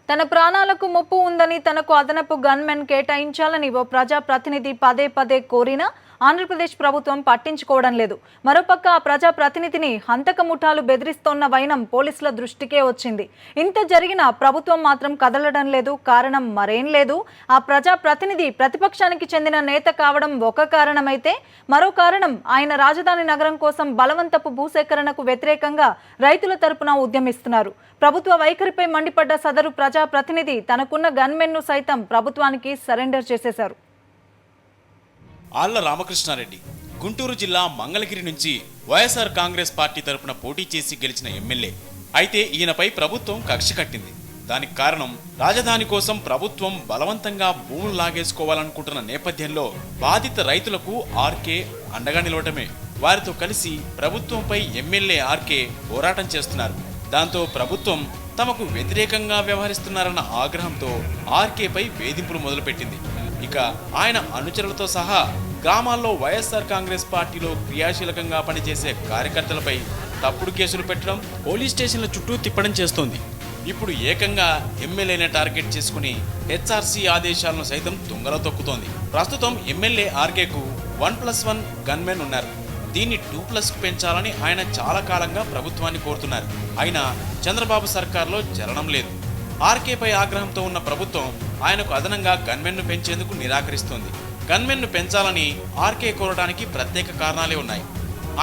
తన ప్రాణాలకు ముప్పు ఉందని తనకు అదనపు గన్మెన్ కేటాయించాలని ఓ ప్రజాప్రతినిధి పదే పదే కోరినా ఆంధ్రప్రదేశ్ ప్రభుత్వం పట్టించుకోవడం లేదు. మరోపక్క ఆ ప్రజాప్రతినిధిని హంతక ముఠాలు బెదిరిస్తోన్న వైనం పోలీసుల దృష్టికే వచ్చింది. ఇంత జరిగినా ప్రభుత్వం మాత్రం కదలడం లేదు. కారణం మరేం లేదు. ఆ ప్రజాప్రతినిధి ప్రతిపక్షానికి చెందిన నేత కావడం ఒక కారణమైతే మరో కారణం ఆయన రాజధాని నగరం కోసం బలవంతపు భూసేకరణకు వ్యతిరేకంగా రైతుల తరపున ఉద్యమిస్తున్నారు. ప్రభుత్వ వైఖరిపై మండిపడ్డ సదరు ప్రజాప్రతినిధి తనకున్న గన్మెన్ను సైతం ప్రభుత్వానికి సరెండర్ చేసేశారు. ఆళ్ల రామకృష్ణారెడ్డి గుంటూరు జిల్లా మంగళగిరి నుంచి వైఎస్ఆర్ కాంగ్రెస్ పార్టీ తరపున పోటీ చేసి గెలిచిన ఎమ్మెల్యే. అయితే ఈయనపై ప్రభుత్వం కక్ష కట్టింది. దానికి కారణం రాజధాని కోసం ప్రభుత్వం బలవంతంగా భూములు లాగేసుకోవాలనుకుంటున్న నేపథ్యంలో బాధిత రైతులకు ఆర్కే అండగా నిలవటమే. వారితో కలిసి ప్రభుత్వంపై ఎమ్మెల్యే ఆర్కే పోరాటం చేస్తున్నారు. దాంతో ప్రభుత్వం తమకు వ్యతిరేకంగా వ్యవహరిస్తున్నారన్న ఆగ్రహంతో ఆర్కేపై వేధింపులు మొదలుపెట్టింది. ఇక ఆయన అనుచరులతో సహా గ్రామాల్లో వైఎస్ఆర్ కాంగ్రెస్ పార్టీలో క్రియాశీలకంగా పనిచేసే కార్యకర్తలపై తప్పుడు కేసులు పెట్టడం, పోలీస్ స్టేషన్ల చుట్టూ తిప్పడం చేస్తోంది. ఇప్పుడు ఏకంగా ఎమ్మెల్యేనే టార్గెట్ చేసుకుని హెచ్ఆర్సీ ఆదేశాలను సైతం తుంగలో తొక్కుతోంది. ప్రస్తుతం ఎమ్మెల్యే ఆర్కేకు 1+1 గన్మెన్ ఉన్నారు. దీన్ని 2+కు పెంచాలని ఆయన చాలా కాలంగా ప్రభుత్వాన్ని కోరుతున్నారు. అయినా చంద్రబాబు సర్కార్లో చలనం లేదు. ఆర్కేపై ఆగ్రహంతో ఉన్న ప్రభుత్వం ఆయనకు అదనంగా గన్మెన్ను పెంచేందుకు నిరాకరిస్తోంది. గన్మెన్ను పెంచాలని ఆర్కే కోరడానికి ప్రత్యేక కారణాలే ఉన్నాయి.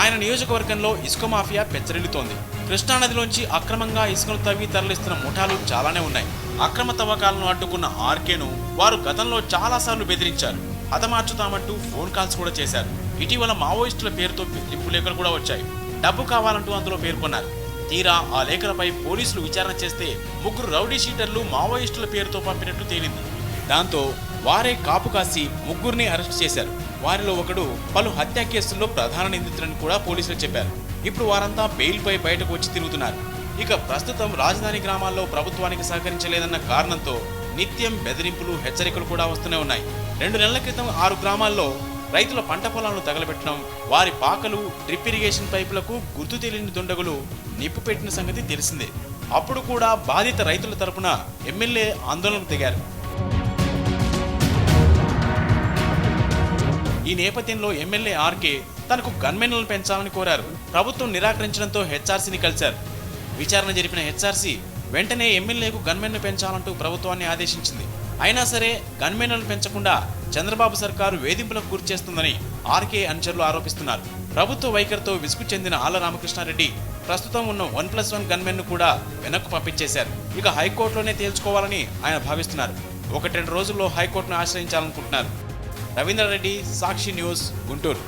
ఆయన నియోజకవర్గంలో ఇసుక మాఫియా పెచ్చరిల్లుతోంది. కృష్ణానదిలోంచి అక్రమంగా ఇసుకను తవ్వి తరలిస్తున్న ముఠాలు చాలానే ఉన్నాయి. అక్రమ తవ్వకాలను అడ్డుకున్న ఆర్కేను వారు గతంలో చాలాసార్లు బెదిరించారు. హతమార్చుతామంటూ ఫోన్ కాల్స్ కూడా చేశారు. ఇటీవల మావోయిస్టుల పేరుతో బెదిరింపు లేఖలు కూడా వచ్చాయి. డబ్బు కావాలంటూ అందులో పేర్కొన్నారు. తీరా ఆ లేఖలపై పోలీసులు విచారణ చేస్తే 3 రౌడీ షీటర్లు మావోయిస్టుల పేరుతో పంపినట్టు తేలింది. దాంతో వారే కాపు కాసి 3ని అరెస్ట్ చేశారు. వారిలో ఒకడు పలు హత్య కేసుల్లో ప్రధాన నిందితులని కూడా పోలీసులు చెప్పారు. ఇప్పుడు వారంతా బెయిల్పై బయటకు వచ్చి తిరుగుతున్నారు. ఇక ప్రస్తుతం రాజధాని గ్రామాల్లో ప్రభుత్వానికి సహకరించలేదన్న కారణంతో నిత్యం బెదిరింపులు, హెచ్చరికలు కూడా వస్తూనే ఉన్నాయి. 2 నెలల క్రితం 6 గ్రామాల్లో రైతుల పంట పొలాలను తగలబెట్టడం, వారి పాకలు, డ్రిప్ ఇరిగేషన్ పైపులకు గుర్తు తెలియని దుండగులు నిప్పు పెట్టిన సంగతి తెలిసిందే. అప్పుడు కూడా బాధిత రైతుల తరపున ఎమ్మెల్యే ఆందోళనకు దిగారు. ఈ నేపథ్యంలో ఎమ్మెల్యే ఆర్కే తనకు గన్మెన్లను పెంచాలని కోరారు. ప్రభుత్వం నిరాకరించడంతో హెచ్ఆర్సీని కలిశారు. విచారణ జరిపిన హెచ్ఆర్సీ వెంటనే ఎమ్మెల్యేకు గన్మెన్ను పెంచాలంటూ ప్రభుత్వాన్ని ఆదేశించింది. అయినా సరే గన్మెన్లను పెంచకుండా చంద్రబాబు సర్కారు వేధింపులకు గురి చేస్తుందని ఆర్కే అనుచరులు ఆరోపిస్తున్నారు. ప్రభుత్వ వైఖరితో విసుగు చెందిన ఆళ్ల రామకృష్ణారెడ్డి ప్రస్తుతం ఉన్న 1+1 గన్మెన్ను కూడా వెనక్కు పంపించేశారు. ఇక హైకోర్టులోనే తేల్చుకోవాలని ఆయన భావిస్తున్నారు. 1-2 రోజుల్లో హైకోర్టును ఆశ్రయించాలనుకుంటున్నారు. రవీంద్రారెడ్డి, సాక్షి న్యూస్, గుంటూరు.